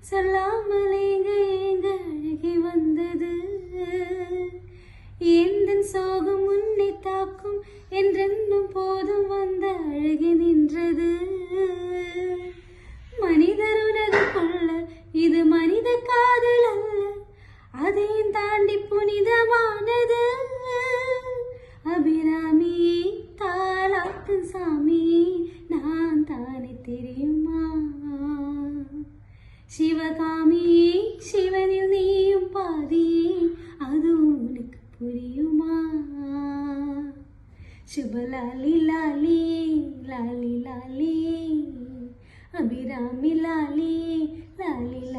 சொல்லாமலே எங்க அழகி வந்தது. எந்தன் சோகம் உன்னை தாக்கும் என்றென்னும் போதும் வந்த அழகி நின்றது. மனிதர் உலகு கொள்ள இது மனித காதல் அல்ல, அதையும் தாண்டி புனிதமானது. அபிராமியே தாலாட்டும் சாமியே நான் தானே தெரியுமா? சிவகாமியே சிவனில் நீயும் பாதியே அதுவும் உனக்கு புரியுமா? சுபலாலி லாலி லாலி லாலி அபிராமி லாலி லாலி.